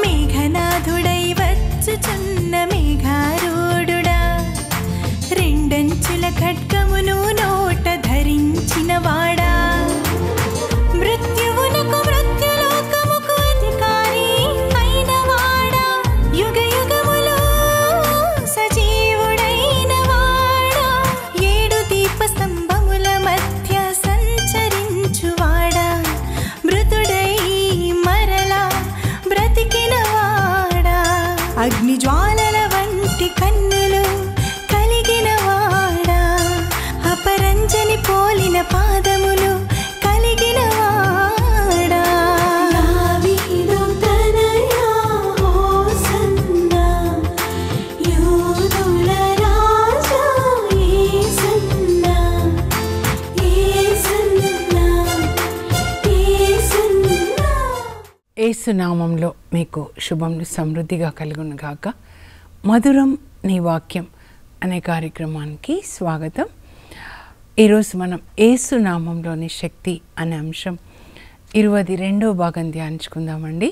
మేఘనాథుడై వచ్చుచున్న మేఘారూఢుడా, రెండంచుల ఖడ్గమును నోట ధరించిన వాడా, మృత్యువునకు మృత్యులోకముకు అధికారి అయిన వాడా, యుగ యుగములో సజీవుడైన వాడా, ఏడు దీప స్తంభముల మధ్య సంచరించువాడా, మృతుడై మరలా బ్రతికిన వాడా, అగ్ని జ్వాలల వంటి కన్నులు కలిగిన వాడా, అపరంజని పోలిన పాదములు కలిగిన వాడా, దావీదు తనయా హోసన్నా, యూదుల రాజా యేసన్నా, యేసన్నా, యేసన్నా. యేసు నామంలో మీకు శుభములు సమృద్ధిగా కలుగును గాక. మధురం నీ వాక్యం అనే కార్యక్రమానికి స్వాగతం. ఈరోజు మనం యేసు నామంలోని శక్తి అనే అంశం 22వ భాగం ధ్యానించుకుందామండి.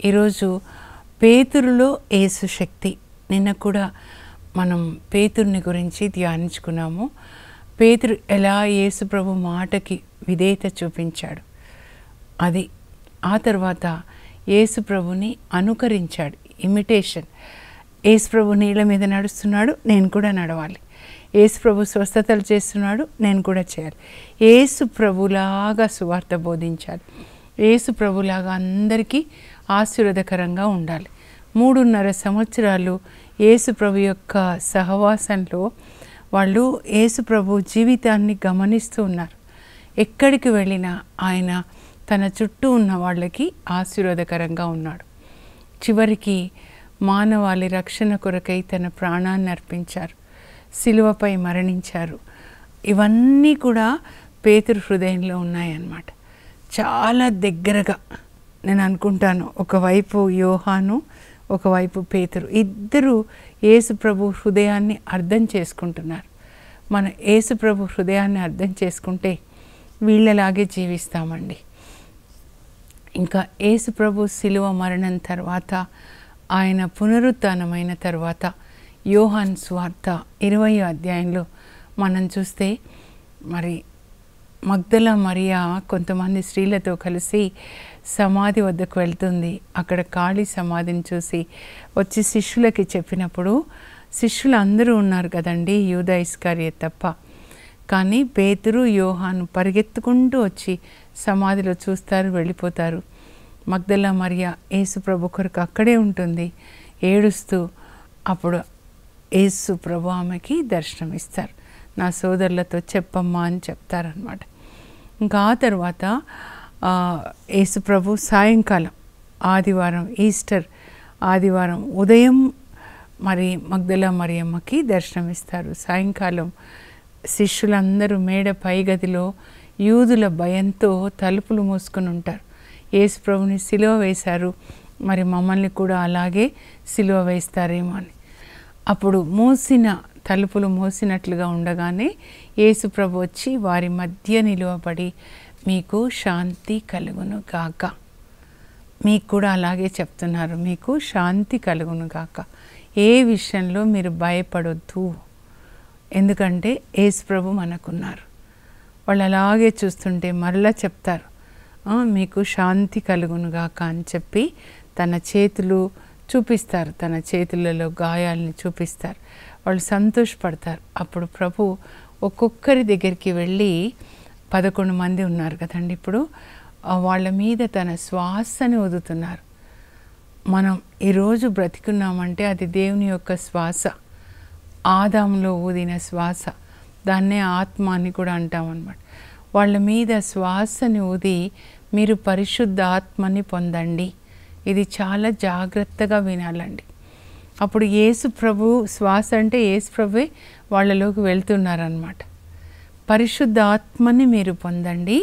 ఈరోజు పేతురులో యేసు శక్తి. నిన్న కూడా మనం పేతురుని గురించి ధ్యానించుకున్నాము. పేతురు ఎలా యేసు ప్రభు మాటకి విధేయత చూపించాడు, అది ఆ తర్వాత యేసు ప్రభుని అనుకరించాడు, ఇమిటేషన్. యేసు ప్రభు నీళ్ళ మీద నడుస్తున్నాడు, నేను కూడా నడవాలి. యేసు ప్రభు స్వస్థతలు చేస్తున్నాడు, నేను కూడా చేయాలి. యేసు ప్రభులాగా సువార్త బోధించాలి. యేసు ప్రభులాగా అందరికీ ఆశీర్వాదకరంగా ఉండాలి. 3.5 సంవత్సరాలు యేసు ప్రభు యొక్క సహవాసంలో వాళ్ళు యేసు ప్రభు జీవితాన్ని గమనిస్తూ ఉన్నారు. ఎక్కడికి వెళ్ళినా ఆయన తన చుట్టూ ఉన్న వాళ్ళకి ఆశీర్వాదకరంగా ఉన్నాడు. చివరికి మానవాళి రక్షణ కొరకై తన ప్రాణాన్ని అర్పించారు, సిలువపై మరణించారు. ఇవన్నీ కూడా పేతురు హృదయంలో ఉన్నాయన్నమాట. చాలా దగ్గరగా నేను అనుకుంటాను, ఒకవైపు యోహాను, ఒకవైపు పేతురు, ఇద్దరు యేసు ప్రభు హృదయాన్ని అర్థం చేసుకుంటున్నారు. మన యేసు ప్రభు హృదయాన్ని అర్థం చేసుకుంటే వీళ్ళలాగే జీవిస్తామండి. ఇంకా యేసు ప్రభు శిలువ మరణం తర్వాత, ఆయన పునరుత్థానమైన తర్వాత యోహాను సువార్త 20వ అధ్యాయంలో మనం చూస్తే, మరి మగ్దల మరియా కొంతమంది స్త్రీలతో కలిసి సమాధి వద్దకు వెళ్తుంది. అక్కడ ఖాళీ సమాధిని చూసి వచ్చి శిష్యులకి చెప్పినప్పుడు, శిష్యులు అందరూ ఉన్నారు కదండి, యూదా ఇస్కరియోతు తప్ప. కానీ పేతురు యోహాను పరిగెత్తుకుంటూ వచ్చి సమాధిలో చూస్తారు, వెళ్ళిపోతారు. మగ్దల మరియా యేసు ప్రభు కొరకు అక్కడే ఉంటుంది ఏడుస్తూ. అప్పుడు యేసు ప్రభు ఆమెకి దర్శనమిస్తారు. నా సోదరులతో చెప్పమ్మా అని చెప్తారనమాట. ఇంకా ఆ తర్వాత యేసు ప్రభు సాయంకాలం, ఆదివారం, ఈస్టర్ ఆదివారం ఉదయం మరి మగ్దల మరియమ్మకి దర్శనమిస్తారు. సాయంకాలం శిష్యులందరూ మేడ పై గదిలో యూదుల భయంతో తలుపులు మూసుకొని ఉంటారు. యేసు ప్రభుని సిలువ వేశారు, మరి మమ్మల్ని కూడా అలాగే సిలువ వేస్తారేమో అని. అప్పుడు తలుపులు మూసినట్లుగా ఉండగానే యేసు ప్రభు వచ్చి వారి మధ్య నిలువబడి, మీకు శాంతి కలుగును గాక. మీకు కూడా అలాగే చెప్తున్నారు, మీకు శాంతి కలుగును గాక. ఏ విషయంలో మీరు భయపడొద్దు, ఎందుకంటే యేసు ప్రభు మనకున్నారు. వాళ్ళు అలాగే చూస్తుంటే మరలా చెప్తారు, మీకు శాంతి కలుగును గాక అని చెప్పి తన చేతులు చూపిస్తారు, తన చేతులలో గాయాలని చూపిస్తారు. వాళ్ళు సంతోషపడతారు. అప్పుడు ప్రభు ఒక్కొక్కరి దగ్గరికి వెళ్ళి, 11 మంది ఉన్నారు కదండి ఇప్పుడు, వాళ్ళ మీద తన శ్వాసని వదులుతున్నారు. మనం ఈరోజు బ్రతికున్నామంటే అది దేవుని యొక్క శ్వాస, ఆదాములో ఊదిన శ్వాస. దాన్నే ఆత్మ అని కూడా అంటామన్నమాట. వాళ్ళ మీద శ్వాసని ఊది, మీరు పరిశుద్ధ ఆత్మని పొందండి. ఇది చాలా జాగ్రత్తగా వినాలండి. అప్పుడు యేసు ప్రభు శ్వాస అంటే యేసు ప్రభువే వాళ్ళలోకి వెళ్తున్నారనమాట. పరిశుద్ధ ఆత్మని మీరు పొందండి,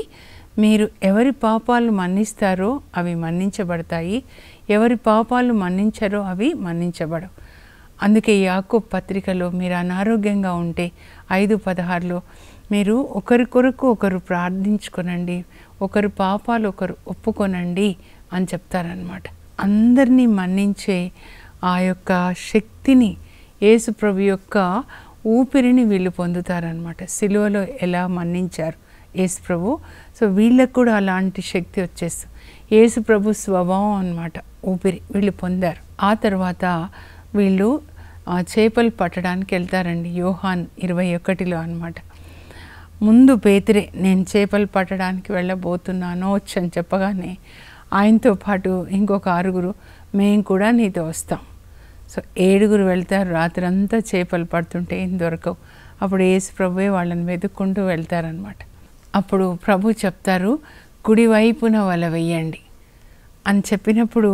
మీరు ఎవరి పాపాలు మన్నిస్తారో అవి మన్నించబడతాయి, ఎవరి పాపాలు మన్నించరో అవి మన్నించబడవు. అందుకే యాకోబు పత్రికలో మీరు అనారోగ్యంగా ఉంటే 5:16లో మీరు ఒకరి కొరకు ఒకరు ప్రార్థించుకొనండి, ఒకరి పాపాలు ఒకరు ఒప్పుకొనండి అని చెప్తారనమాట. అందరినీ మన్నించే ఆ యొక్క శక్తిని, యేసు ప్రభు యొక్క ఊపిరిని వీళ్ళు పొందుతారనమాట. సిలువలో ఎలా మన్నించారు యేసు ప్రభు, సో వీళ్ళకు కూడా అలాంటి శక్తి వచ్చేస్తుంది. యేసు ప్రభు స్వభావం అన్నమాట, ఊపిరి వీళ్ళు పొందారు. ఆ తర్వాత వీళ్ళు చేపలు పట్టడానికి వెళ్తారండి. యోహాన్ 21లో అన్నమాట. ముందు పేతురే నేను చేపలు పట్టడానికి వెళ్ళబోతున్నాను అని చెప్పగానే ఆయనతో పాటు ఇంకొక 6 మేము కూడా నీతో వస్తాం. సో 7 వెళ్తారు. రాత్రంతా చేపలు పడుతుంటే ఏం దొరకవు. అప్పుడు యేసు ప్రభువే వాళ్ళని వెతుక్కుంటూ వెళ్తారనమాట. అప్పుడు ప్రభు చెప్తారు, కుడివైపున వల వేయండి అని చెప్పినప్పుడు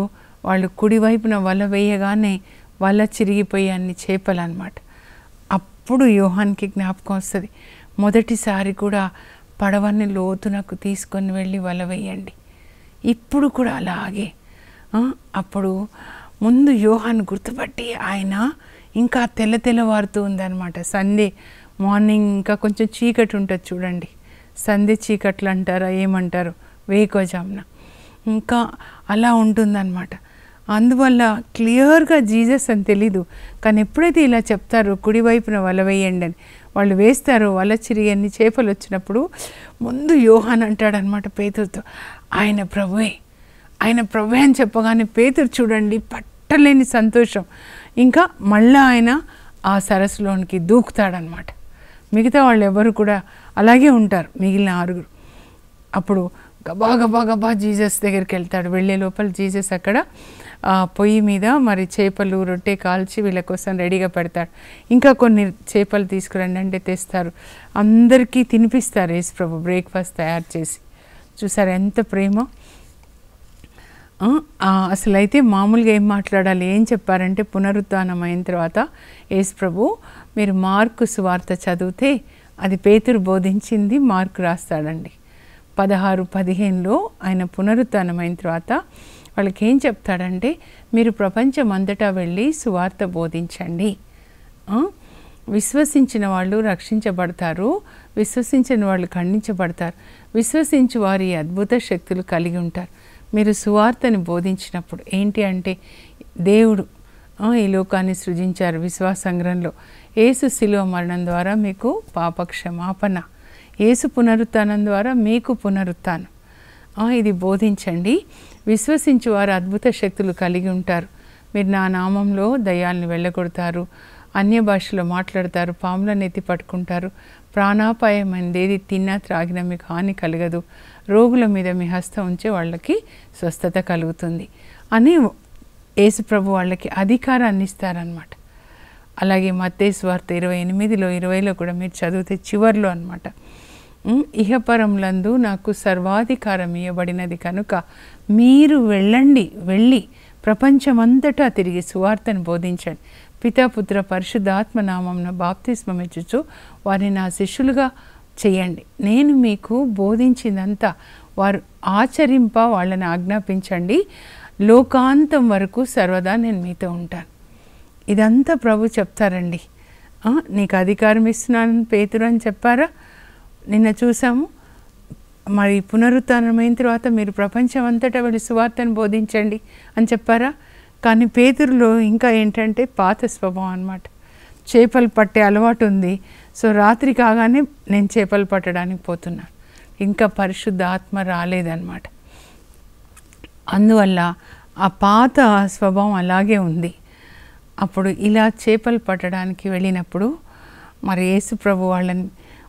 వాళ్ళు కుడివైపున వల వేయగానే వల చిరిగిపోయి అన్ని చేపలు అనమాట. అప్పుడు యోహాన్కి జ్ఞాపకం వస్తుంది, మొదటిసారి కూడా పడవని లోతునకు తీసుకొని వెళ్ళి వల వేయండి. ఇప్పుడు కూడా అలాగే. అప్పుడు ముందు యోహాన్ గుర్తుపట్టి ఆయన ఇంకా తెల్లవారుతూ ఉందన్నమాట. సండే మార్నింగ్ ఇంకా కొంచెం చీకటి ఉంటుంది చూడండి, సంధ్య చీకట్లు అంటారా ఏమంటారు, వేకోజామున ఇంకా అలా ఉంటుందన్నమాట. అందువల్ల క్లియర్గా జీసస్ అని తెలీదు, కానీ ఎప్పుడైతే ఇలా చెప్తారో కుడివైపున వల వేయండి అని వాళ్ళు వేస్తారో వల చిరిగి అన్ని చేపలు వచ్చినప్పుడు ముందు యోహాన్ అంటాడనమాట పేతురుతో, ఆయన ప్రభువే అని చెప్పగానే పేతురు చూడండి పట్టలేని సంతోషం. ఇంకా మళ్ళీ ఆయన ఆ సరస్సులోనికి దూకుతాడనమాట. మిగతా వాళ్ళు ఎవరు కూడా అలాగే ఉంటారు, మిగిలిన 6. అప్పుడు గబా జీసస్ దగ్గరికి వెళ్తాడు. వెళ్ళే లోపల జీసస్ అక్కడ పొయ్యి మీద మరి చేపలు రొట్టె కాల్చి వీళ్ళ కోసం రెడీగా పెడతాడు. ఇంకా కొన్ని చేపలు తీసుకురండి అంటే తెస్తారు. అందరికీ తినిపిస్తారు యేసు ప్రభు బ్రేక్ఫాస్ట్ తయారు చేసి. చూసారు ఎంత ప్రేమ. అసలు అయితే మామూలుగా ఏం మాట్లాడాలి, ఏం చెప్పారంటే పునరుత్థానం అయిన తర్వాత యేసు ప్రభు మీరు మార్కు సువార్త చదివితే అది పేతురు బోధించింది మార్కు రాస్తాడండి. 16-15లో ఆయన పునరుత్థానం అయిన తర్వాత వాళ్ళకి ఏం చెప్తాడంటే మీరు ప్రపంచం అంతటా వెళ్ళి సువార్త బోధించండి, విశ్వసించిన వాళ్ళు రక్షించబడతారు, విశ్వసించిన వాళ్ళు ఖండించబడతారు, విశ్వసించి వారి అద్భుత శక్తులు కలిగి ఉంటారు. మీరు సువార్తని బోధించినప్పుడు ఏంటి అంటే దేవుడు ఈ లోకాన్ని సృజించారు విశ్వాసంగ్రంలో, యేసు శిలువ మరణం ద్వారా మీకు పాప క్షమాపణ, యేసు పునరుత్థానం ద్వారా మీకు పునరుత్థానం, ఇది బోధించండి. విశ్వసించి వారు అద్భుత శక్తులు కలిగి ఉంటారు. మీరు నా నామంలో దయ్యాలను వెళ్ళగొడతారు, అన్య భాషలో మాట్లాడతారు, పాములను ఎత్తి పట్టుకుంటారు, ప్రాణాపాయమైనది ఏది తిన్నా త్రాగినా మీకు హాని కలగదు, రోగుల మీద మీ హస్తం ఉంచే వాళ్ళకి స్వస్థత కలుగుతుంది అని యేసు ప్రభు వాళ్ళకి అధికారాన్ని ఇస్తారనమాట. అలాగే మత్తయి సువార్త 28:20లో కూడా మీరు చదివితే చివర్లో అనమాట, ఇహపరములందు నాకు సర్వాధికారం ఇవ్వబడినది కనుక మీరు వెళ్ళి ప్రపంచమంతటా తిరిగి సువార్తను బోధించండి, పితాపుత్ర పరిశుద్ధాత్మ నామమున బాప్తిస్మం ఇచ్చుచు వారిని నా శిష్యులుగా చేయండి, నేను మీకు బోధించిందంతా వారు ఆచరింప వాళ్ళని ఆజ్ఞాపించండి, లోకాంతం వరకు సర్వదా నేను మీతో ఉంటాను. ఇదంతా ప్రభు చెప్తారండి. నీకు అధికారం ఇస్తున్నాను పేతురు అని చెప్పారా, నిన్న చూసాము. మరి పునరుత్థానమైన తర్వాత మీరు ప్రపంచం అంతటా వెళ్ళి సువార్తను బోధించండి అని చెప్పారా. కానీ పేతురులో ఇంకా ఏంటంటే పాత స్వభావం అన్నమాట, చేపలు పట్టే అలవాటు ఉంది. సో రాత్రి కాగానే నేను చేపలు పట్టడానికి పోతున్నాను, ఇంకా పరిశుద్ధ ఆత్మ రాలేదన్నమాట. అందువల్ల ఆ పాత స్వభావం అలాగే ఉంది. అప్పుడు ఇలా చేపలు పట్టడానికి వెళ్ళినప్పుడు మరి యేసు ప్రభు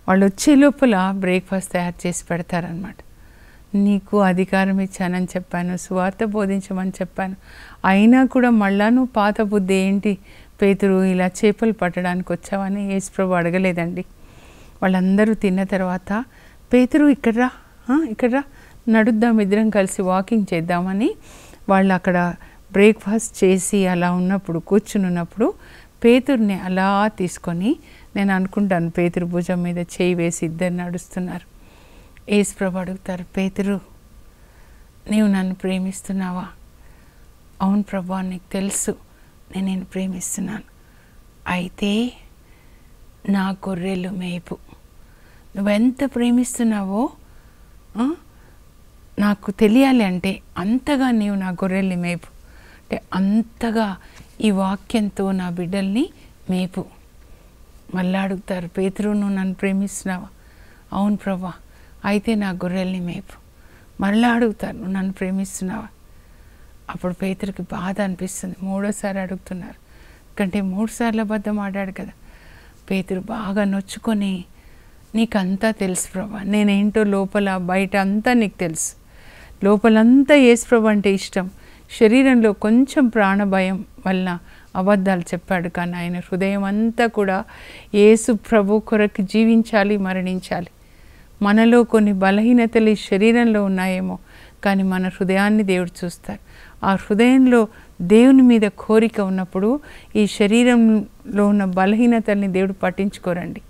వాళ్ళు వచ్చే లోపల బ్రేక్ఫాస్ట్ తయారు చేసి పెడతారనమాట. నీకు అధికారం ఇచ్చానని చెప్పాను, సువార్త బోధించమని చెప్పాను, అయినా కూడా మళ్ళా నువ్వు పాత బుద్ధి ఏంటి పేతురు ఇలా చేపలు పట్టడానికి వచ్చావని యేసు ప్రభు అడగలేదండి. వాళ్ళందరూ తిన్న తర్వాత పేతురు ఇక్కడ నడుద్దాం, ఇద్దరం కలిసి వాకింగ్ చేద్దామని వాళ్ళు అక్కడ బ్రేక్ఫాస్ట్ చేసి అలా ఉన్నప్పుడు కూర్చుని ఉన్నప్పుడు పేతురుని అలా తీసుకొని, నేను అనుకుంటాను పేతురు భుజం మీద చేయి వేసి ఇద్దరు నడుస్తున్నారు. యేసుప్రభు అడుగుతారు, పేతురు నీవు నన్ను ప్రేమిస్తున్నావా? అవును ప్రభా, నీకు తెలుసు నేను నిన్ను ప్రేమిస్తున్నాను. అయితే నా గొర్రెలు మేపు. నువ్వెంత ప్రేమిస్తున్నావో నాకు తెలియాలి. అంటే అంతగా నీవు నా గొర్రెల్ని మేపు, అంటే అంతగా ఈ వాక్యంతో నా బిడ్డల్ని మేపు. మళ్ళీ అడుగుతారు, పేతురు నువ్వు నన్ను ప్రేమిస్తున్నావా? అవును ప్రభా, అయితే నా గొర్రెల్ని మేపు. మళ్ళీ అడుగుతారు, నువ్వు నన్ను ప్రేమిస్తున్నావా? అప్పుడు పేతురుకి బాధ అనిపిస్తుంది. మూడోసారి అడుగుతున్నారు, ఎందుకంటే 3 సార్లు అబద్ధం ఆడాడు కదా. పేతురు బాగా నొచ్చుకొని, నీకంతా తెలుసు ప్రభా, నేనేంటో లోపల బయట అంతా నీకు తెలుసు. లోపలంతా యేసు ప్రభు అంటే ఇష్టం, శరీరంలో కొంచెం ప్రాణభయం వలన అబద్ధాలు చెప్పాడు. కానీ ఆయన హృదయం అంతా కూడా యేసు ప్రభు కొరకు జీవించాలి, మరణించాలి. మనలో కొన్ని బలహీనతలు ఈ శరీరంలో ఉన్నాయేమో, కానీ మన హృదయాన్ని దేవుడు చూస్తారు. ఆ హృదయంలో దేవుని మీద కోరిక ఉన్నప్పుడు ఈ శరీరంలో ఉన్న బలహీనతల్ని దేవుడు పట్టించుకోరండి.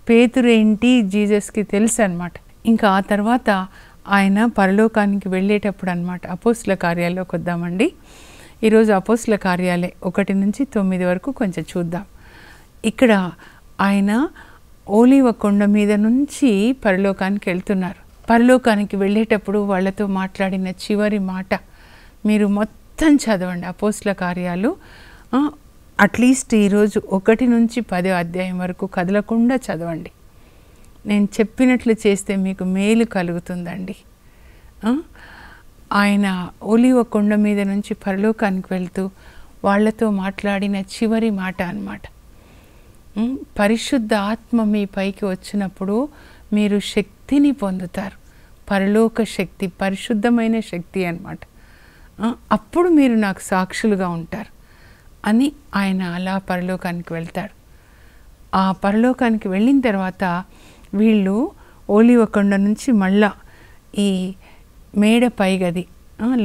పేతురు ఏంటి జీసస్కి తెలుసు అన్నమాట. ఇంకా ఆ తర్వాత ఆయన పరలోకానికి వెళ్ళేటప్పుడు అన్నమాట. అపోస్తుల కార్యాల్లోకి వద్దామండి. ఈరోజు అపోస్తుల కార్యాలే 1 నుంచి 9 వరకు కొంచెం చూద్దాం. ఇక్కడ ఆయన ఓలీవ కొండ మీద నుంచి పరలోకానికి వెళ్తున్నారు. పరలోకానికి వెళ్ళేటప్పుడు వాళ్ళతో మాట్లాడిన చివరి మాట మీరు మొత్తం చదవండి. అపోస్తుల కార్యాలు అట్లీస్ట్ ఈరోజు 1 నుంచి 10 అధ్యాయం వరకు కదలకుండా చదవండి. నేను చెప్పినట్లు చేస్తే మీకు మేలు కలుగుతుందండి. ఆయన ఒలీవ కొండ మీద నుంచి పరలోకానికి వెళ్తూ వాళ్ళతో మాట్లాడిన చివరి మాట అన్నమాట. పరిశుద్ధ ఆత్మ మీ పైకి వచ్చినప్పుడు మీరు శక్తిని పొందుతారు. పరలోక శక్తి, పరిశుద్ధమైన శక్తి అన్నమాట. అప్పుడు మీరు నాకు సాక్షులుగా ఉంటారు అని ఆయన అలా పరలోకానికి వెళ్తాడు. ఆ పరలోకానికి వెళ్ళిన తర్వాత వీళ్ళు ఓలీవ కొండ నుంచి మళ్ళా ఈ మేడ పైగది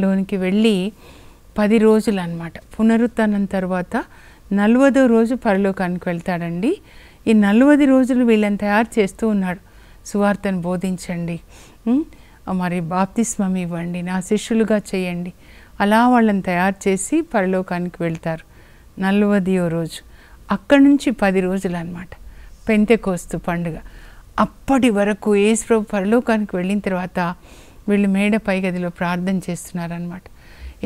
లోనికి వెళ్ళి 10 రోజులు అన్నమాట. పునరుత్థానం తర్వాత 40వ రోజు పరలోకానికి వెళ్తాడండి. ఈ 40 రోజులు వీళ్ళని తయారు చేస్తూ ఉన్నాడు. సువార్తను బోధించండి, మరి బాప్తిస్మం ఇవ్వండి, నా శిష్యులుగా చేయండి. అలా వాళ్ళని తయారు చేసి పరలోకానికి వెళ్తారు 40వ రోజు. అక్కడి నుంచి 10 రోజులు అన్నమాట పెంతెకోస్తు పండుగ. అప్పటి వరకు యేసు ప్రభు పరలోకానికి వెళ్ళిన తర్వాత వీళ్ళు మేడ పైగదిలో ప్రార్థన చేస్తున్నారన్నమాట.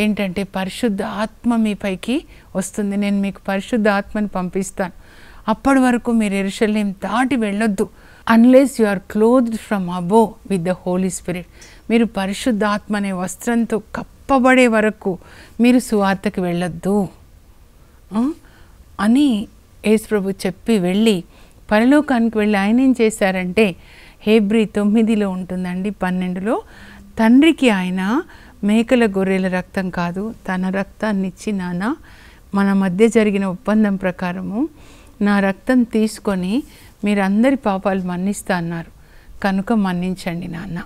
ఏంటంటే పరిశుద్ధ ఆత్మ మీ పైకి వస్తుంది, నేను మీకు పరిశుద్ధ ఆత్మని పంపిస్తాను. అప్పటి వరకు మీరు యెరూషలేం దాటి వెళ్ళొద్దు, unless you are clothed from above with the holy spirit. మీరు పరిశుద్ధ ఆత్మ అనే వస్త్రంతో కప్పబడే వరకు మీరు సువార్తకి వెళ్ళొద్దు అని యేసు ప్రభు చెప్పి వెళ్ళి పరలోకానికి వెళ్ళి ఆయన ఏం చేశారంటే, హెబ్రీ 9లో ఉంటుందండి, 12లో, తండ్రికి ఆయన మేకల గొర్రెల రక్తం కాదు తన రక్తాన్ని ఇచ్చి, నాన్న మన మధ్య జరిగిన ఒప్పందం ప్రకారము నా రక్తం తీసుకొని మీరందరి పాపాలు మన్నిస్తా అన్నారు, కనుక మన్నించండి నాన్న.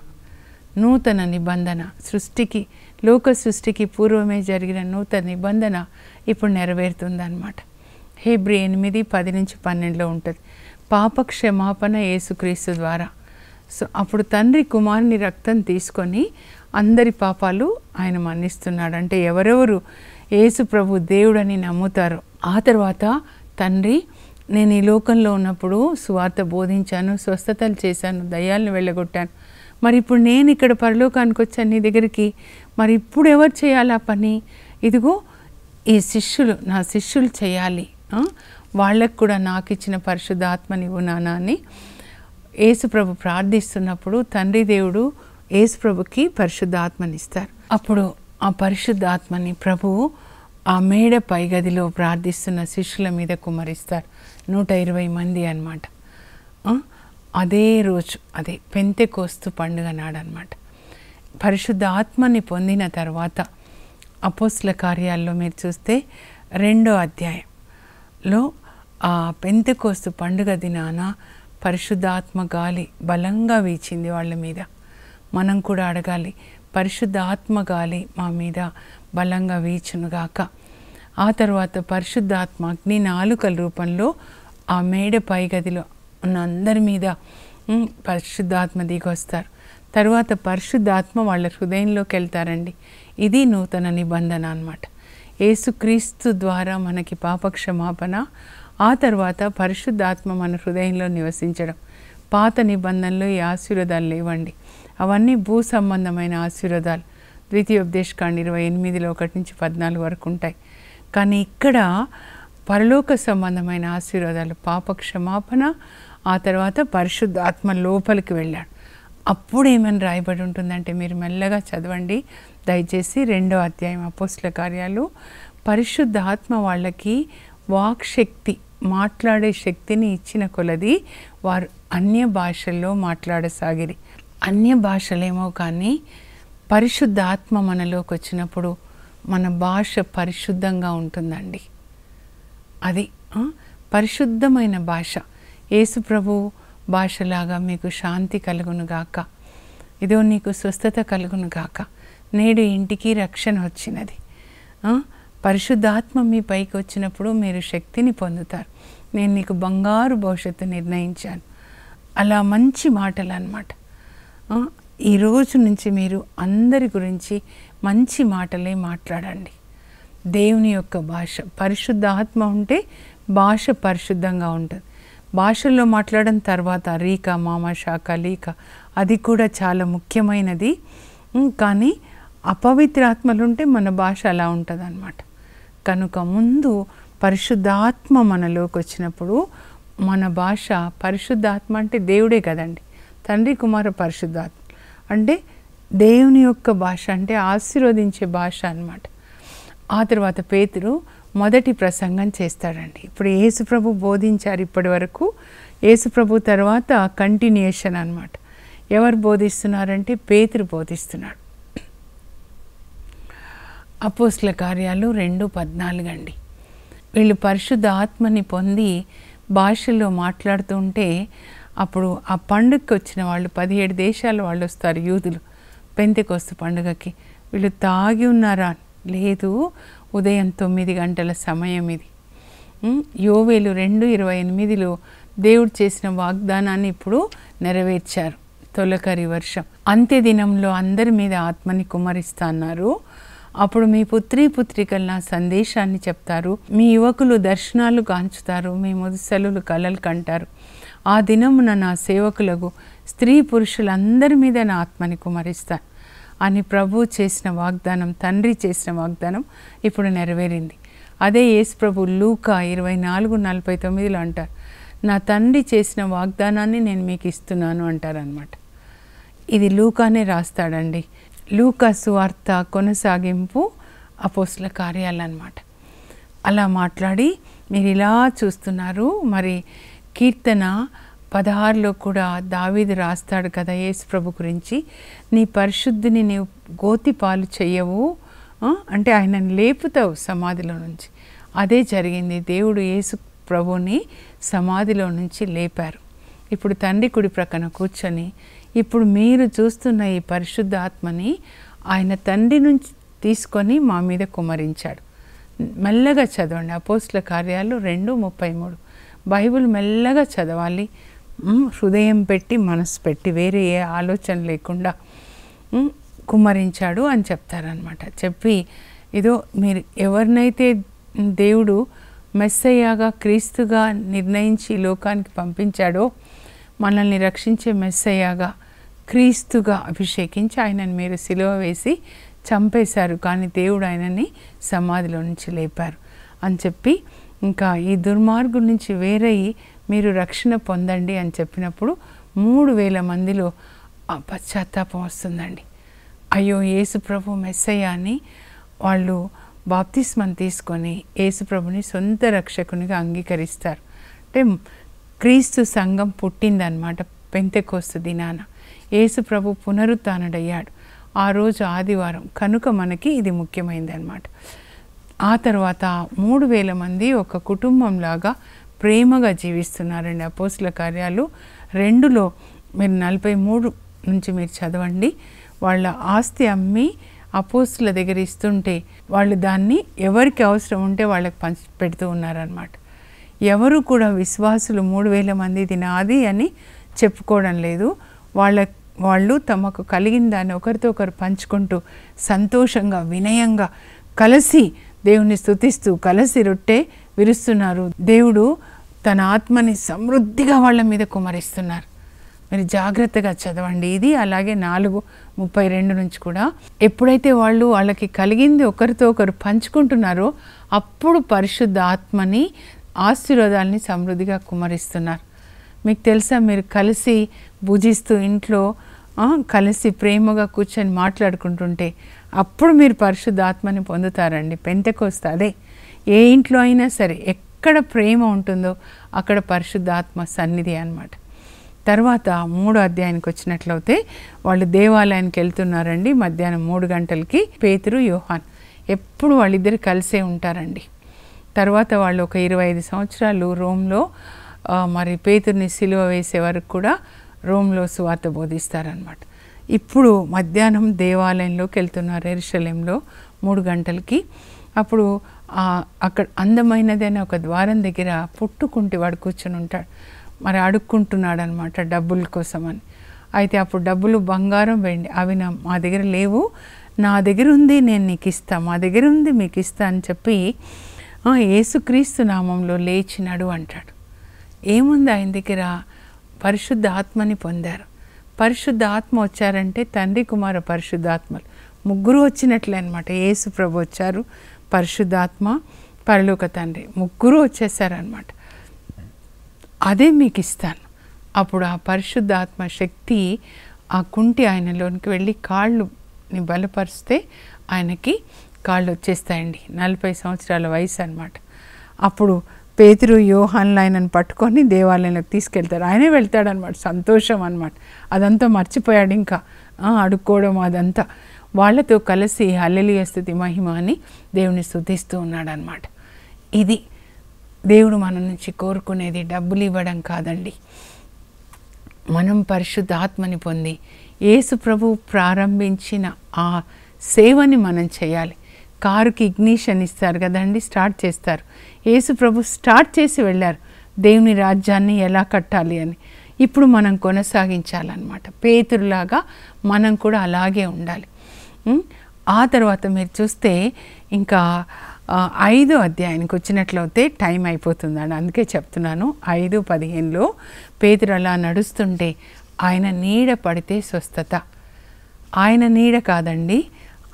నూతన నిబంధన సృష్టికి, లోక సృష్టికి పూర్వమే జరిగిన నూతన నిబంధన ఇప్పుడు నెరవేరుతుందన్నమాట. హెబ్రీ 8, 10 నుంచి 12లో ఉంటుంది. పాప క్షమాపణ యేసుక్రీస్తు ద్వారా. సో అప్పుడు తండ్రి కుమారుని రక్తం తీసుకొని అందరి పాపాలు ఆయన మన్నిస్తున్నాడు. అంటే ఎవరెవరు యేసు ప్రభు దేవుడని నమ్ముతారో, ఆ తర్వాత తండ్రి నేను ఈ లోకంలో ఉన్నప్పుడు సువార్త బోధించాను, స్వస్థతలు చేశాను, దయ్యాలను వెళ్ళగొట్టాను, మరి ఇప్పుడు నేను ఇక్కడ పరలోకానికి వచ్చాను నీ దగ్గరికి, మరి ఇప్పుడు ఎవరు చేయాలి ఆ పని? ఇదిగో ఈ శిష్యులు, నా శిష్యులు చేయాలి, వాళ్ళకు కూడా నాకు ఇచ్చిన పరిశుద్ధ ఆత్మనివ్వు నాన్న అని యేసుప్రభు ప్రార్థిస్తున్నప్పుడు తండ్రి దేవుడు యేసుప్రభుకి పరిశుద్ధ ఆత్మనిస్తారు. అప్పుడు ఆ పరిశుద్ధ ఆత్మని ప్రభువు ఆ మేడ పైగదిలో ప్రార్థిస్తున్న శిష్యుల మీద కుమ్మరిస్తారు. 120 మంది అన్నమాట. అదే రోజు, అదే పెంతెకోస్తు పండుగ నాడనమాట. పరిశుద్ధ ఆత్మని పొందిన తర్వాత అపోస్తుల కార్యాల్లో మీరు చూస్తే 2వ అధ్యాయంలో ఆ పెంతెకోస్తు పండుగ దినాన పరిశుద్ధాత్మ గాలి బలంగా వీచింది వాళ్ళ మీద. మనం కూడా అడగాలి, పరిశుద్ధ ఆత్మ గాలి మా మీద బలంగా వీచునుగాక. ఆ తర్వాత పరిశుద్ధాత్మ అగ్ని నాలుకల రూపంలో ఆ మేడ పైగదిలో ఉన్న అందరి మీద పరిశుద్ధాత్మ దిగొస్తారు. తర్వాత పరిశుద్ధాత్మ వాళ్ళ హృదయంలోకి వెళ్తారండి. ఇది నూతన నిబంధన అన్నమాట. యేసుక్రీస్తు ద్వారా మనకి పాపక్షమాపణ, ఆ తర్వాత పరిశుద్ధాత్మ మన హృదయంలో నివసించడం. పాత నిబంధనలో ఈ ఆశీర్వాదాలు లేవండి. అవన్నీ భూ సంబంధమైన ఆశీర్వాదాలు. ద్వితీయోపదేశకాండ 28లో 1-14 వరకు ఉంటాయి. కానీ ఇక్కడ పరలోక సంబంధమైన ఆశీర్వాదాలు, పాపక్షమాపణ, ఆ తర్వాత పరిశుద్ధాత్మ లోపలికి వెళ్ళాడు. అప్పుడు ఏమని రాయబడి ఉంటుందంటే, మీరు మెల్లగా చదవండి దయచేసి 2వ అధ్యాయం అపోస్తల కార్యాలు. పరిశుద్ధాత్మ వాళ్ళకి వాక్శక్తి, మాట్లాడే శక్తిని ఇచ్చిన కొలది వారు అన్య భాషల్లో మాట్లాడసాగిరి. అన్య భాషలేమో కానీ పరిశుద్ధాత్మ మనలోకి వచ్చినప్పుడు మన భాష పరిశుద్ధంగా ఉంటుందండి. అది పరిశుద్ధమైన భాష. యేసు ప్రభు భాషలాగా మీకు శాంతి కలుగునుగాక, ఇదో నీకు స్వస్థత కలుగునుగాక, నేడు ఇంటికి రక్షణ వచ్చినది. పరిశుద్ధాత్మ మీ పైకి వచ్చినప్పుడు మీరు శక్తిని పొందుతారు. నేను నీకు బంగారు భవిష్యత్తు నిర్ణయించాను. అలా మంచి మాటలు అన్నమాట. ఈ రోజు నుంచి మీరు అందరి గురించి మంచి మాటలే మాట్లాడండి. దేవుని యొక్క భాష, పరిశుద్ధాత్మ ఉంటే భాష పరిశుద్ధంగా ఉంటుంది. భాషల్లో మాట్లాడడం తర్వాత రీక, మామ, శాఖ, లీక, అది కూడా చాలా ముఖ్యమైనది. కానీ అపవిత్రాత్మలుంటే మన భాష అలా ఉంటుంది అన్నమాట. కనుక ముందు పరిశుద్ధాత్మ మనలోకి వచ్చినప్పుడు మన భాష, పరిశుద్ధాత్మ అంటే దేవుడే కదండి, తండ్రి కుమార పరిశుద్ధాత్మ అంటే దేవుని యొక్క భాష, అంటే ఆశీర్వదించే భాష అన్నమాట. ఆ తర్వాత పేతురు మొదటి ప్రసంగం చేస్తాడండి. ఇప్పుడు యేసుప్రభు బోధించారు ఇప్పటి వరకు. యేసుప్రభు తర్వాత కంటిన్యూషన్ అన్నమాట. ఎవరు బోధిస్తున్నారంటే పేతురు బోధిస్తున్నాడు. అపోస్తల కార్యాలు 2:14 అండి. వీళ్ళు పరిశుద్ధ ఆత్మని పొంది భాషల్లో మాట్లాడుతుంటే అప్పుడు ఆ పండుగకి వచ్చిన వాళ్ళు 17 దేశాల వాళ్ళు వస్తారు, యూదులు, పెంతెకొస్తు పండుగకి. వీళ్ళు తాగి ఉన్నారా? లేదు, ఉదయం 9 గంటల సమయం ఇది. యోవేలు 2:28లో దేవుడు చేసిన వాగ్దానాన్ని ఇప్పుడు నెరవేర్చారు. తొలకరి వర్షం, అంత్య దినంలో అందరి మీద ఆత్మని కుమ్మరిస్తా అన్నారు. అప్పుడు మీ పుత్రికలు నా సందేశాన్ని చెప్తారు, మీ యువకులు దర్శనాలు కాంచుతారు, మీ ముదుసలులు కలలు కంటారు. ఆ దినమున నా సేవకులకు స్త్రీ పురుషులందరి మీద నా ఆత్మని కుమ్మరిస్తాను అని ప్రభు చేసిన వాగ్దానం, తండ్రి చేసిన వాగ్దానం ఇప్పుడు నెరవేరింది. అదే యేసు ప్రభు లూకా 24:49లో అంటారు, నా తండ్రి చేసిన వాగ్దానాన్ని నేను మీకు ఇస్తున్నాను అంటారనమాట. ఇది లూకానే రాస్తాడండి. లూకా సువార్త కొనసాగింపు అపోస్తల కార్యాలు అన్నమాట. అలా మాట్లాడి మీరు ఇలా చూస్తున్నారు. మరి కీర్తన 16లో కూడా దావీదు రాస్తాడు కదా యేసు ప్రభు గురించి, నీ పరిశుద్ధిని నీవు గోతి పాలు చెయ్యవు, అంటే ఆయనను లేపుతావు సమాధిలో నుంచి. అదే జరిగింది. దేవుడు యేసు ప్రభుని సమాధిలో నుంచి లేపారు. ఇప్పుడు తండ్రి కుడి ప్రక్కన కూర్చొని ఇప్పుడు మీరు చూస్తున్న ఈ పరిశుద్ధ ఆత్మని ఆయన తండ్రి నుంచి తీసుకొని మా మీద కుమ్మరించాడు. మెల్లగా చదవండి అపోస్తల కార్యాలు 2:33. బైబిల్ మెల్లగా చదవాలి, హృదయం పెట్టి మనసు పెట్టి, వేరే ఏ ఆలోచన లేకుండా కుమ్మరించాడు అని చెప్తారనమాట. చెప్పి ఇదో మీరు ఎవరినైతే దేవుడు మెస్సయ్యగా క్రీస్తుగా నిర్ణయించి లోకానికి పంపించాడో, మనల్ని రక్షించే మెస్సయ్యగా క్రీస్తుగా అభిషేకించి ఆయనను మీరు సిలువ వేసి చంపేశారు, కానీ దేవుడు ఆయనని సమాధిలో నుంచి లేపారు అని చెప్పి, ఇంకా ఈ దుర్మార్గుల నుంచి వేరయ్యి మీరు రక్షణ పొందండి అని చెప్పినప్పుడు 3,000 మందిలో పశ్చాత్తాపం వస్తుందండి. అయ్యో యేసు ప్రభు మెస్సయ్య అని వాళ్ళు బాప్తిస్మం తీసుకొని యేసు ప్రభుని సొంత రక్షకునిగా అంగీకరిస్తారు. అంటే క్రీస్తు సంఘం పుట్టిందనమాట పెంతెకొస్తు దినాన. యేసు ప్రభు పునరుత్థానుడయ్యాడు ఆ రోజు ఆదివారం, కనుక మనకి ఇది ముఖ్యమైనది అనమాట. ఆ తర్వాత 3,000 మంది ఒక కుటుంబంలాగా ప్రేమగా జీవిస్తున్నారండి. అపోస్తల కార్యాలు 2లో మీరు 43 నుంచి మీరు చదవండి. వాళ్ళ ఆస్తి అమ్మి అపోస్తల దగ్గర ఇస్తుంటే వాళ్ళు దాన్ని ఎవరికి అవసరం ఉంటే వాళ్ళకి పంచి పెడుతూ ఉన్నారనమాట. ఎవరు కూడా విశ్వాసులు 3,000 మంది ఇది నాది అని చెప్పుకోవడం లేదు. వాళ్ళు తమకు కలిగిన దాన్ని ఒకరితో ఒకరు పంచుకుంటూ సంతోషంగా వినయంగా కలిసి దేవుని స్తుతిస్తూ కలిసి రొట్టె విరుస్తున్నారు. దేవుడు తన ఆత్మని సమృద్ధిగా వాళ్ళ మీద కుమరిస్తున్నారు. మీరు జాగ్రత్తగా చదవండి. ఇది అలాగే 4:32 నుంచి కూడా ఎప్పుడైతే వాళ్ళకి కలిగింది ఒకరితో ఒకరు పంచుకుంటున్నారో అప్పుడు పరిశుద్ధ ఆత్మని ఆశీర్వాదాలని సమృద్ధిగా కుమరిస్తున్నారు. మీకు తెలుసా, మీరు కలిసి భుజిస్తూ ఇంట్లో కలిసి ప్రేమగా కూర్చొని మాట్లాడుకుంటుంటే అప్పుడు మీరు పరిశుద్ధ ఆత్మని పొందుతారండి. పెంతెకొస్తే అదే ఏ ఇంట్లో అయినా సరే ఎక్కడ ప్రేమ ఉంటుందో అక్కడ పరిశుద్ధ ఆత్మ సన్నిధి అన్నమాట. తర్వాత 3వ అధ్యాయానికి వచ్చినట్లయితే వాళ్ళు దేవాలయానికి వెళ్తున్నారండి. మధ్యాహ్నం 3 గంటలకి పేతురు యోహాన్ ఎప్పుడు వాళ్ళిద్దరు కలిసే ఉంటారండి. తర్వాత వాళ్ళు ఒక 25 సంవత్సరాలు రోమ్లో మరి పేతుర్ని సిలువ వేసే వరకు కూడా రోమ్లో సువార్త బోధిస్తారనమాట. ఇప్పుడు మధ్యాహ్నం దేవాలయంలోకి వెళ్తున్నారు యెరూషలేంలో 3 గంటలకి. అప్పుడు అక్కడ అందమైనదైన ఒక ద్వారం దగ్గర పుట్టుకుంటే వాడు కూర్చొని ఉంటాడు. మరి అడుక్కుంటున్నాడు అనమాట డబ్బుల కోసమని. అయితే అప్పుడు డబ్బులు బంగారం వెండి అవి మా దగ్గర లేవు, నా దగ్గర ఉంది, నేను నీకు ఇస్తా, మా దగ్గర ఉంది మీకు ఇస్తా అని చెప్పి యేసుక్రీస్తు నామంలో లేచినాడు అంటాడు. ఏముంది ఆయన దగ్గర? పరిశుద్ధ ఆత్మని పొందారు. పరిశుద్ధ ఆత్మ వచ్చారంటే తండ్రి కుమార పరిశుద్ధాత్మలు ముగ్గురు వచ్చినట్లే అనమాట. యేసు ప్రభు వచ్చారు, పరిశుద్ధాత్మ, పరలోక తండ్రి ముగ్గురు వచ్చేసారనమాట. అదే మీకు ఇస్తాను. అప్పుడు ఆ పరిశుద్ధాత్మ శక్తి ఆ కుంటి ఆయనలోనికి వెళ్ళి కాళ్ళుని బలపరిస్తే ఆయనకి కాళ్ళు వచ్చేస్తాయండి. 40 సంవత్సరాల వయసు అనమాట. అప్పుడు పేతురు యోహాన్లు ఆయనను పట్టుకొని దేవాలయంలోకి తీసుకెళ్తారు. ఆయనే వెళ్తాడనమాట. సంతోషం అనమాట. అదంతా మర్చిపోయాడు, ఇంకా అడుక్కోవడం అదంతా. వాళ్ళతో కలిసి హల్లెలూయా స్తుతి మహిమ అని దేవుని స్తుతిస్తూ ఉన్నాడనమాట. ఇది దేవుడు మన నుంచి కోరుకునేది. డబ్బులు ఇవ్వడం కాదండి. మనం పరిశుద్ధ ఆత్మని పొంది యేసు ప్రభు ప్రారంభించిన ఆ సేవని మనం చేయాలి. కారుకి ఇగ్నిషన్ ఇస్తారు కదండి, స్టార్ట్ చేస్తారు. యేసు ప్రభు స్టార్ట్ చేసి వెళ్ళారు దేవుని రాజ్యాన్ని ఎలా కట్టాలి అని. ఇప్పుడు మనం కొనసాగించాలన్నమాట. పేతురులాగా మనం కూడా అలాగే ఉండాలి. ఆ తర్వాత మీరు చూస్తే ఇంకా 5వ అధ్యాయానికి వచ్చినట్లయితే టైం అయిపోతుందండి, అందుకే చెప్తున్నాను. 5:15లో పేతురు అలా నడుస్తుంటే ఆయన నీడ పడితే స్వస్థత. ఆయన నీడ కాదండి,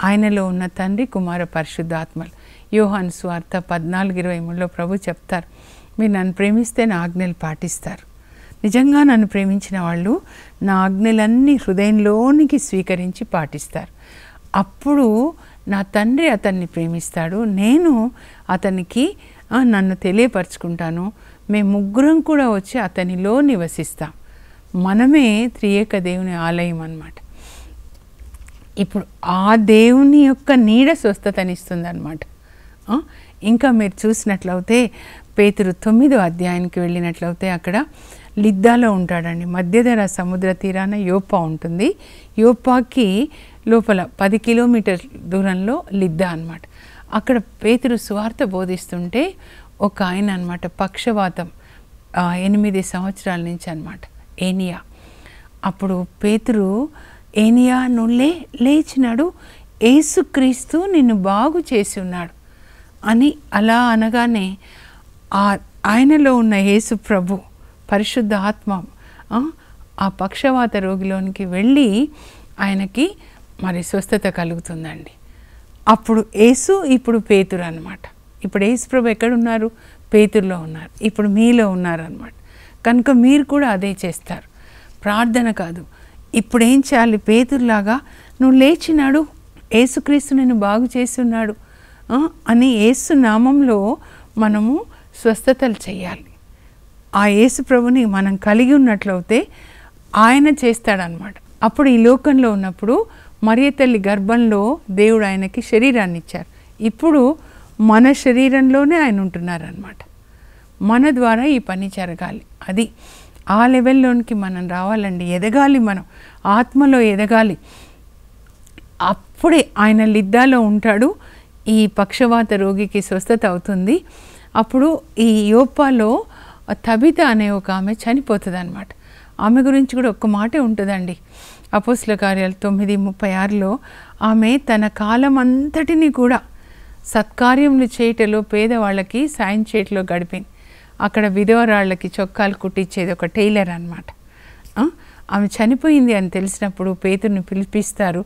ఆయనలో ఉన్న తండ్రి కుమార పరిశుద్ధాత్మలు. యోహాను సువార్త 14:23లో ప్రభు చెప్తారు, మీరు నన్ను ప్రేమిస్తే నా ఆజ్ఞలు పాటిస్తారు. నిజంగా నన్ను ప్రేమించిన వాళ్ళు నా ఆజ్ఞలన్నీ హృదయంలోనికి స్వీకరించి పాటిస్తారు. అప్పుడు నా తండ్రి అతన్ని ప్రేమిస్తాడు, నేను అతనికి నన్ను తెలియపరచుకుంటాను, మేము ముగ్గురం కూడా వచ్చి అతనిలో నివసిస్తాం. మనమే త్రియేక దేవుని ఆలయం అన్నమాట. ఇప్పుడు ఆ దేవుని యొక్క నీడ స్వస్థతనిస్తుంది అన్నమాట. ఇంకా మీరు చూసినట్లయితే పేతురు 9వ అధ్యాయానికి వెళ్ళినట్లయితే అక్కడ లిద్దాలో ఉంటాడండి. మధ్యధర సముద్ర తీరాన యోప్పా ఉంటుంది. యోప్పాకి లోపల 10 కిలోమీటర్ దూరంలో లిద్దా అన్నమాట. అక్కడ పేతురు సువార్త బోధిస్తుంటే ఒక ఆయన అన్నమాట పక్షవాతం 8 సంవత్సరాల నుంచి అన్నమాట, ఏనియా. అప్పుడు పేతురు, ఏనియా నువ్వు లేచినాడు, యేసుక్రీస్తు నిన్ను బాగు చేసి ఉన్నాడు అని అలా అనగానే ఆయనలో ఉన్న యేసు ప్రభు పరిశుద్ధ ఆత్మ ఆ పక్షవాత రోగిలోనికి వెళ్ళి ఆయనకి మరి స్వస్థత కలుగుతుందండి. అప్పుడు యేసు, ఇప్పుడు పేతురు అన్నమాట. ఇప్పుడు యేసు ప్రభు ఎక్కడున్నారు? పేతురులో ఉన్నారు. ఇప్పుడు మీలో ఉన్నారన్నమాట. కనుక మీరు కూడా అదే చేస్తారు. ప్రార్థన కాదు, ఇప్పుడు ఏం చేయాలి? పేతురులాగా నువ్వు లేచినాడు, యేసుక్రీస్తు నిన్ను బాగు చేస్తున్నాడు అని యేసు నామంలో మనము స్వస్థతలు చేయాలి. ఆ యేసు ప్రభుని మనం కలిగి ఉన్నట్లయితే ఆయన చేస్తాడనమాట. అప్పుడు ఈ లోకంలో ఉన్నప్పుడు మరియ తల్లి గర్భంలో దేవుడు ఆయనకి శరీరాన్ని ఇచ్చారు. ఇప్పుడు మన శరీరంలోనే ఆయన ఉంటున్నారనమాట. మన ద్వారా ఈ పని జరగాలి. అది ఆ లెవెల్లోనికి మనం రావాలండి. ఎదగాలి, మనం ఆత్మలో ఎదగాలి. అప్పుడే ఆయన లిద్దాలో ఉంటాడు. ఈ పక్షవాత రోగికి స్వస్థత అవుతుంది. అప్పుడు ఈ యోప్పాలో తబిత అనే ఒక ఆమె చనిపోతుంది అనమాట. ఆమె గురించి కూడా ఒక్క మాటే ఉంటుందండి. అపోస్తల కార్యాలు 9:36లో ఆమె తన కాలం అంతటిని కూడా సత్కార్యములు చేయటలో పేదవాళ్ళకి సాయం చేయటలో గడిపింది. అక్కడ విధవరాళ్ళకి చొక్కాలు కుట్టించేది ఒక టైలర్ అన్నమాట. ఆమె చనిపోయింది అని తెలిసినప్పుడు పేతురుని పిలిపిస్తారు.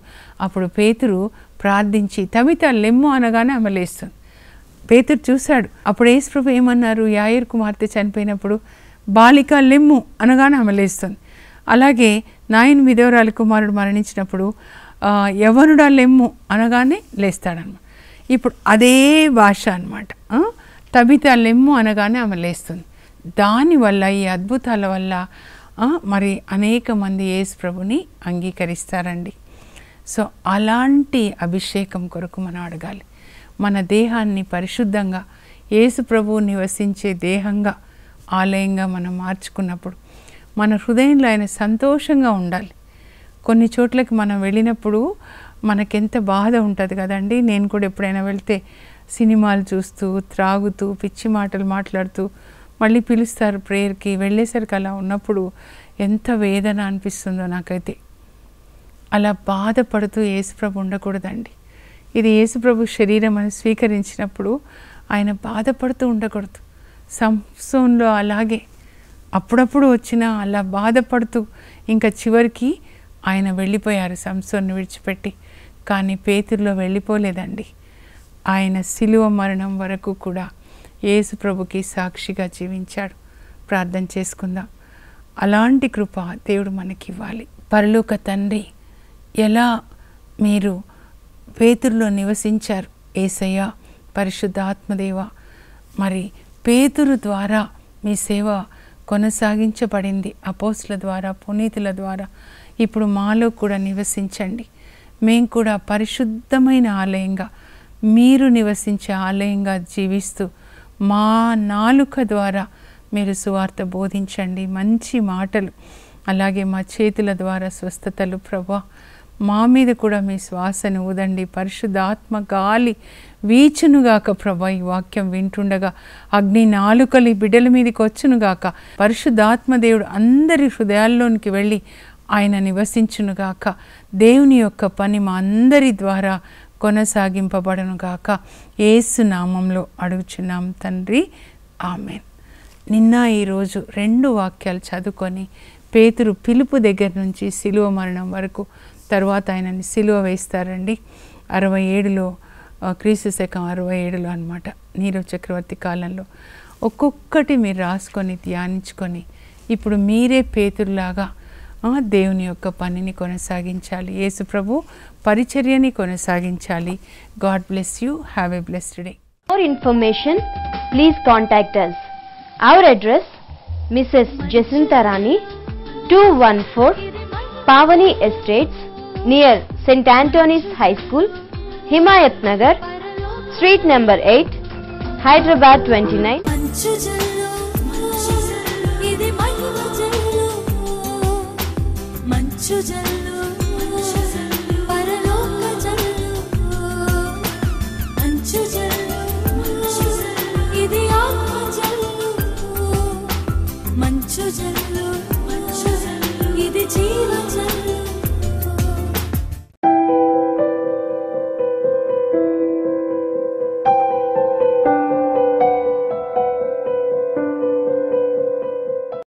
అప్పుడు పేతురు ప్రార్థించి తబిత లెమ్ము అనగానే ఆమె లేస్తుంది. పేతురు చూశాడు. అప్పుడు యేసుప్రభు ఏమన్నారు, యాయిరు కుమార్తె చనిపోయినప్పుడు బాలిక లెమ్ము అనగానే ఆమె లేస్తుంది. అలాగే నాయన విధవరాలి కుమారుడు మరణించినప్పుడు యవనుడా లెమ్ము అనగానే లేస్తాడనమాట. ఇప్పుడు అదే భాష అనమాట. తబిత లెమ్ము అనగానే ఆమె లేస్తుంది. దానివల్ల ఈ అద్భుతాల వల్ల మరి అనేక మంది యేసు ప్రభుని అంగీకరిస్తారండి. సో అలాంటి అభిషేకం కొరకు మనం అడగాలి. మన దేహాన్ని పరిశుద్ధంగా యేసు ప్రభువు నివసించే దేహంగా ఆలయంగా మనం మార్చుకున్నప్పుడు మన హృదయంలో ఆయన సంతోషంగా ఉండాలి. కొన్ని చోట్లకి మనం వెళ్ళినప్పుడు మనకెంత బాధ ఉంటుంది కదండి. నేను కూడా ఎప్పుడైనా వెళ్తే సినిమాలు చూస్తూ త్రాగుతూ పిచ్చి మాటలు మాట్లాడుతూ మళ్ళీ పిలుస్తారు ప్రేయర్కి, వెళ్ళేసరికి అలా ఉన్నప్పుడు ఎంత వేదన అనిపిస్తుందో నాకైతే. అలా బాధపడుతూ యేసుప్రభు ఉండకూడదండి. ఇది యేసుప్రభు శరీరం అని స్వీకరించినప్పుడు ఆయన బాధపడుతూ ఉండకూడదు. సంసోన్లో అలాగే అప్పుడప్పుడు వచ్చినా అలా బాధపడుతూ ఇంకా చివరికి ఆయన వెళ్ళిపోయారు సంసోన్ని విడిచిపెట్టి. కానీ పేతురులో వెళ్ళిపోలేదండి. ఆయన శిలువ మరణం వరకు కూడా యేసు ప్రభుకి సాక్షిగా జీవించాడు. ప్రార్థన చేసుకుందాం. అలాంటి కృప దేవుడు మనకి ఇవ్వాలి. పరలోక తండ్రి, ఎలా మీరు పేతురులో నివసించారు యేసయ్య, పరిశుద్ధ ఆత్మదేవ, మరి పేతురు ద్వారా మీ సేవ కొనసాగించబడింది. అపోస్తుల ద్వారా, పునీతుల ద్వారా. ఇప్పుడు మాలో కూడా నివసించండి. మేము కూడా పరిశుద్ధమైన ఆలయంగా, మీరు నివసించే ఆలయంగా జీవిస్తూ మా నాలుక ద్వారా మీరు సువార్త బోధించండి. మంచి మాటలు, అలాగే మా చేతుల ద్వారా స్వస్థతలు ప్రభా, మా మీద కూడా మీ శ్వాసను ఊదండి. పరిశుద్ధాత్మ గాలి వీచునుగాక ప్రభా. ఈ వాక్యం వింటుండగా అగ్ని నాలుకలు బిడ్డల మీదకి వచ్చునుగాక. పరిశుద్ధాత్మ దేవుడు అందరి హృదయాల్లోనికి వెళ్ళి ఆయన నివసించునుగాక. దేవుని యొక్క పని మా అందరి ద్వారా కొనసాగింపబడునుగాక. యేసు నామంలో అడుగుచున్నాం తండ్రి, ఆమెన్. నిన్న ఈరోజు 2 వాక్యాలు చదువుకొని పేతురు పిలుపు దగ్గర నుంచి శిలువ మరణం వరకు, తర్వాత ఆయనని శిలువ వేస్తారండి 67లో, క్రీస్తు శకం 67లో అనమాట, నీరో చక్రవర్తి కాలంలో. ఒక్కొక్కటి మీరు రాసుకొని ధ్యానించుకొని ఇప్పుడు మీరే పేతురులాగా దేవుని యొక్క పనిని కొనసాగించాలి. యేసు ప్రభు పరిచర్యని కొనసాగించాలి. God bless you. Have a blessed day. For information, please contact us. Our address, Mrs. Jacinta Rani, 214 Pavani Estates, near St. Anthony's High School, Himayat Nagar, Street number 8, Hyderabad 29. మంచు జల్లు, ఇది మహిమ జల్లు, మంచు జల్లు.